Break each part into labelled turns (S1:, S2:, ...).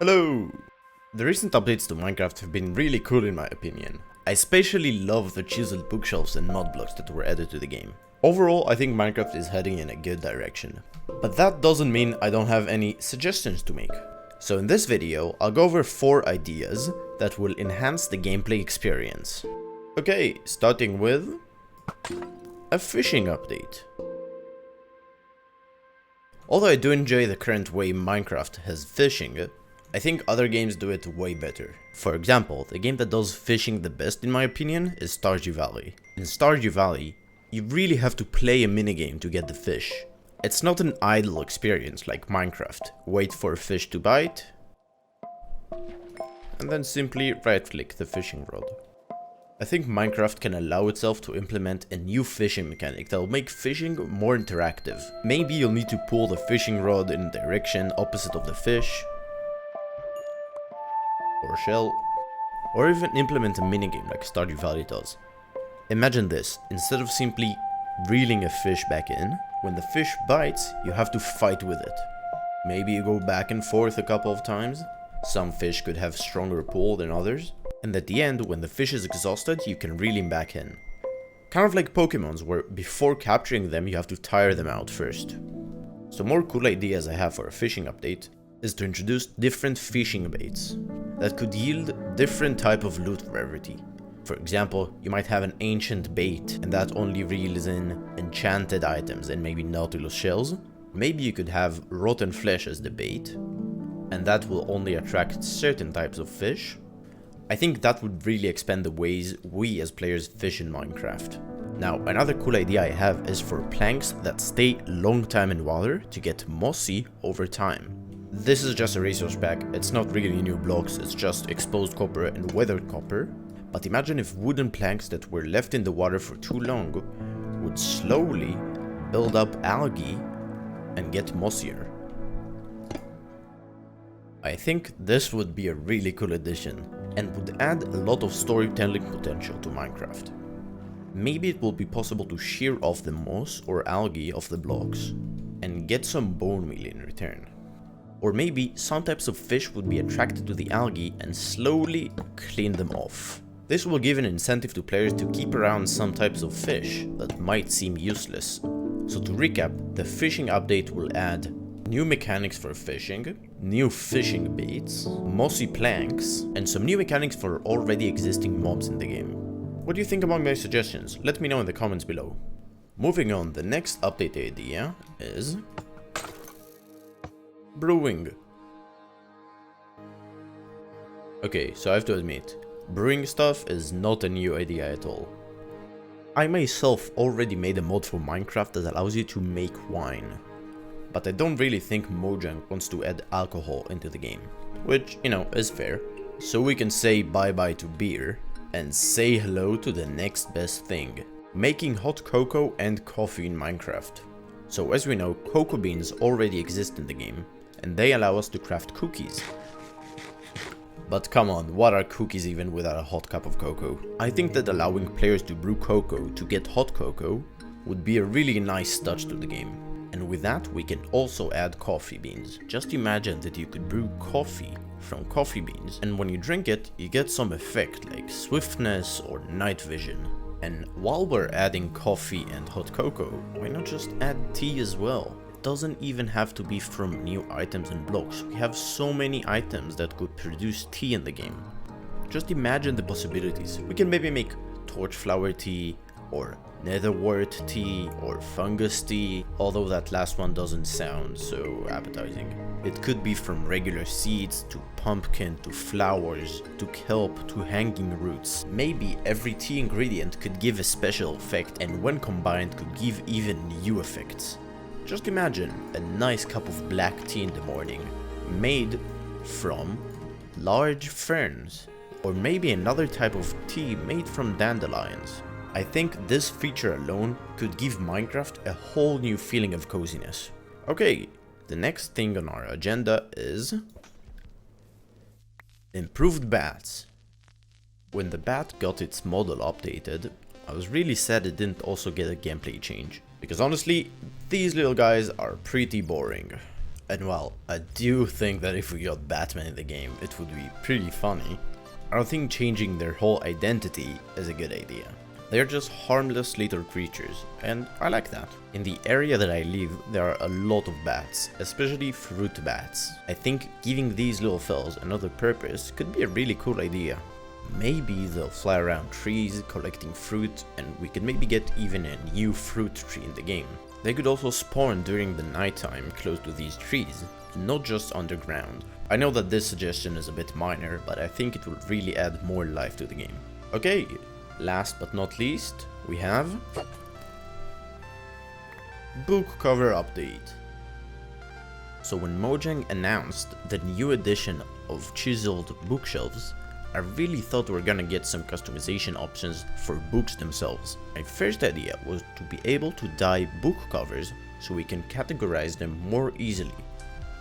S1: Hello! The recent updates to Minecraft have been really cool in my opinion. I especially love the chiseled bookshelves and mod blocks that were added to the game. Overall, I think Minecraft is heading in a good direction. But that doesn't mean I don't have any suggestions to make. So in this video, I'll go over 4 ideas that will enhance the gameplay experience. Okay, starting with a fishing update. Although I do enjoy the current way Minecraft has fishing, I think other games do it way better. For example, the game that does fishing the best in my opinion is Stardew Valley. In Stardew Valley, you really have to play a minigame to get the fish. It's not an idle experience like Minecraft. Wait for a fish to bite, and then simply right-click the fishing rod. I think Minecraft can allow itself to implement a new fishing mechanic that will make fishing more interactive. Maybe you'll need to pull the fishing rod in a direction opposite of the fish, or shell, or even implement a minigame like Stardew Valley does. Imagine this, instead of simply reeling a fish back in, when the fish bites, you have to fight with it. Maybe you go back and forth a couple of times. Some fish could have stronger pull than others. And at the end, when the fish is exhausted, you can reel him back in. Kind of like Pokemons, where before capturing them, you have to tire them out first. Some more cool ideas I have for a fishing update is to introduce different fishing baits that could yield different type of loot rarity. For example, you might have an ancient bait and that only reels in enchanted items and maybe Nautilus shells. Maybe you could have rotten flesh as the bait, and that will only attract certain types of fish. I think that would really expand the ways we as players fish in Minecraft. Now, another cool idea I have is for planks that stay long time in water to get mossy over time. This is just a resource pack, it's not really new blocks, it's just exposed copper and weathered copper. But imagine if wooden planks that were left in the water for too long would slowly build up algae and get mossier. I think this would be a really cool addition and would add a lot of storytelling potential to Minecraft. Maybe it will be possible to shear off the moss or algae off the blocks and get some bone meal in return. Or maybe some types of fish would be attracted to the algae and slowly clean them off. This will give an incentive to players to keep around some types of fish that might seem useless. So to recap, the fishing update will add new mechanics for fishing, new fishing baits, mossy planks, and some new mechanics for already existing mobs in the game. What do you think about my suggestions? Let me know in the comments below. Moving on, the next update idea is brewing. Okay, so I have to admit, brewing stuff is not a new idea at all. I myself already made a mod for Minecraft that allows you to make wine. But I don't really think Mojang wants to add alcohol into the game. Which, you know, is fair. So we can say bye-bye to beer and say hello to the next best thing. Making hot cocoa and coffee in Minecraft. So as we know, cocoa beans already exist in the game, and they allow us to craft cookies. But come on, what are cookies even without a hot cup of cocoa? I think that allowing players to brew cocoa to get hot cocoa would be a really nice touch to the game. And with that, we can also add coffee beans. Just imagine that you could brew coffee from coffee beans, and when you drink it, you get some effect like swiftness or night vision. And while we're adding coffee and hot cocoa, why not just add tea as well? It doesn't even have to be from new items and blocks. We have so many items that could produce tea in the game. Just imagine the possibilities. We can maybe make torchflower tea, or netherwort tea, or fungus tea, although that last one doesn't sound so appetizing. It could be from regular seeds, to pumpkin, to flowers, to kelp, to hanging roots. Maybe every tea ingredient could give a special effect, and when combined could give even new effects. Just imagine a nice cup of black tea in the morning, made from large ferns, or maybe another type of tea made from dandelions. I think this feature alone could give Minecraft a whole new feeling of coziness. Okay, the next thing on our agenda is improved bats. When the bat got its model updated, I was really sad it didn't also get a gameplay change. Because honestly, these little guys are pretty boring. And while I do think that if we got Batman in the game, it would be pretty funny, I don't think changing their whole identity is a good idea. They're just harmless little creatures, and I like that. In the area that I live, there are a lot of bats, especially fruit bats. I think giving these little fellas another purpose could be a really cool idea. Maybe they'll fly around trees collecting fruit, and we could maybe get even a new fruit tree in the game. They could also spawn during the nighttime close to these trees, not just underground. I know that this suggestion is a bit minor, but I think it will really add more life to the game. Okay, last but not least, we have book cover update. So when Mojang announced the new edition of chiseled bookshelves, I really thought we were gonna get some customization options for books themselves. My first idea was to be able to dye book covers so we can categorize them more easily.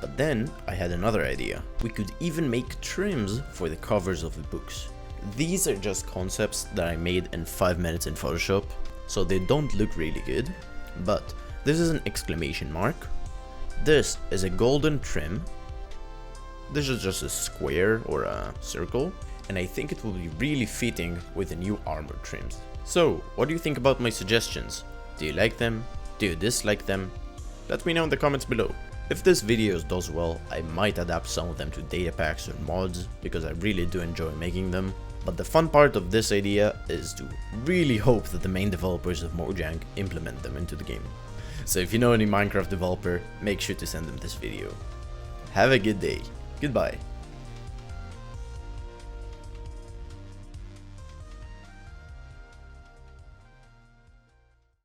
S1: But then I had another idea. We could even make trims for the covers of the books. These are just concepts that I made in 5 minutes in Photoshop, so they don't look really good, but this is an exclamation mark. This is a golden trim. This is just a square or a circle, and I think it will be really fitting with the new armor trims. So, what do you think about my suggestions? Do you like them? Do you dislike them? Let me know in the comments below. If this video does well, I might adapt some of them to data packs or mods, because I really do enjoy making them. But the fun part of this idea is to really hope that the main developers of Mojang implement them into the game. So if you know any Minecraft developer, make sure to send them this video. Have a good day. Goodbye.